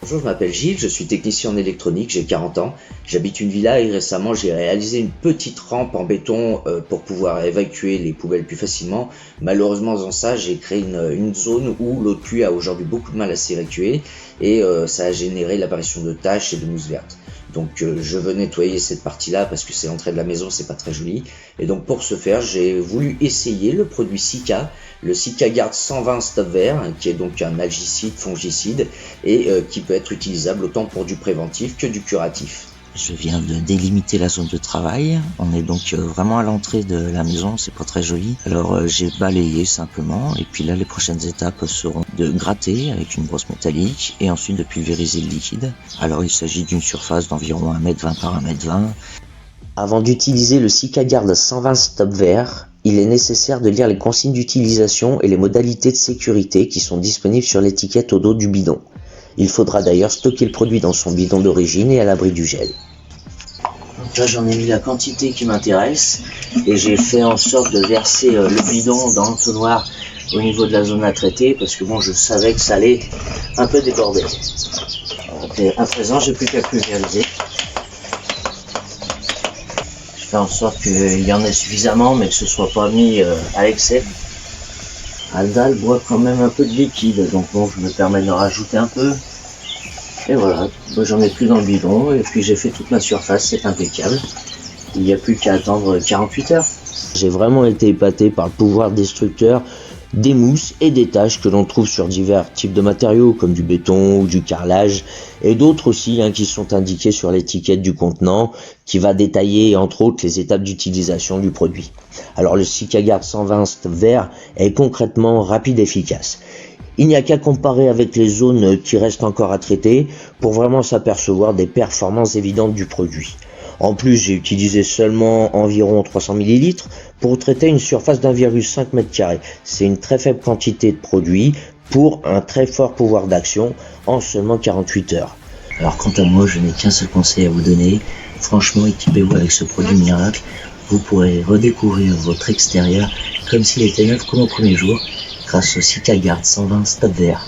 Bonjour, je m'appelle Gilles, je suis technicien en électronique, j'ai 40 ans, j'habite une villa et récemment j'ai réalisé une petite rampe en béton pour pouvoir évacuer les poubelles plus facilement. Malheureusement dans ça, j'ai créé une zone où l'eau de pluie a aujourd'hui beaucoup de mal à s'évacuer et ça a généré l'apparition de taches et de mousse verte. Donc je veux nettoyer cette partie-là parce que c'est l'entrée de la maison, c'est pas très joli. Et donc pour ce faire, j'ai voulu essayer le produit Sika, le Sika Guard 120 Stop Vert, qui est donc un algicide, fongicide, et qui peut être utilisable autant pour du préventif que du curatif. Je viens de délimiter la zone de travail. On est donc vraiment à l'entrée de la maison, c'est pas très joli. Alors j'ai balayé simplement et puis là les prochaines étapes seront de gratter avec une brosse métallique et ensuite de pulvériser le liquide. Alors il s'agit d'une surface d'environ 1,20 m par 1,20 m. Avant d'utiliser le Sika Guard 120 Stop Vert, il est nécessaire de lire les consignes d'utilisation et les modalités de sécurité qui sont disponibles sur l'étiquette au dos du bidon. Il faudra d'ailleurs stocker le produit dans son bidon d'origine et à l'abri du gel. Donc là j'en ai mis la quantité qui m'intéresse et j'ai fait en sorte de verser le bidon dans l'entonnoir au niveau de la zone à traiter parce que bon je savais que ça allait un peu déborder. Et à présent j'ai plus qu'à pulvériser. Je fais en sorte qu'il y en ait suffisamment mais que ce soit pas mis à l'excès. La dalle boit quand même un peu de liquide donc bon je me permets de rajouter un peu. Et voilà, j'en ai plus dans le bidon et puis j'ai fait toute ma surface, c'est impeccable. Il n'y a plus qu'à attendre 48 heures. J'ai vraiment été épaté par le pouvoir destructeur des mousses et des taches que l'on trouve sur divers types de matériaux comme du béton ou du carrelage et d'autres aussi qui sont indiqués sur l'étiquette du contenant qui va détailler entre autres les étapes d'utilisation du produit. Alors le Sika Guard 120 Stop Vert est concrètement rapide et efficace. Il n'y a qu'à comparer avec les zones qui restent encore à traiter pour vraiment s'apercevoir des performances évidentes du produit. En plus, j'ai utilisé seulement environ 300 ml pour traiter une surface d'1,5 m². C'est une très faible quantité de produit pour un très fort pouvoir d'action en seulement 48 heures. Alors quant à moi, je n'ai qu'un seul conseil à vous donner. Franchement, équipez-vous avec ce produit miracle. Vous pourrez redécouvrir votre extérieur comme s'il était neuf comme au premier jour grâce au Sika Guard 120 Stop Vert.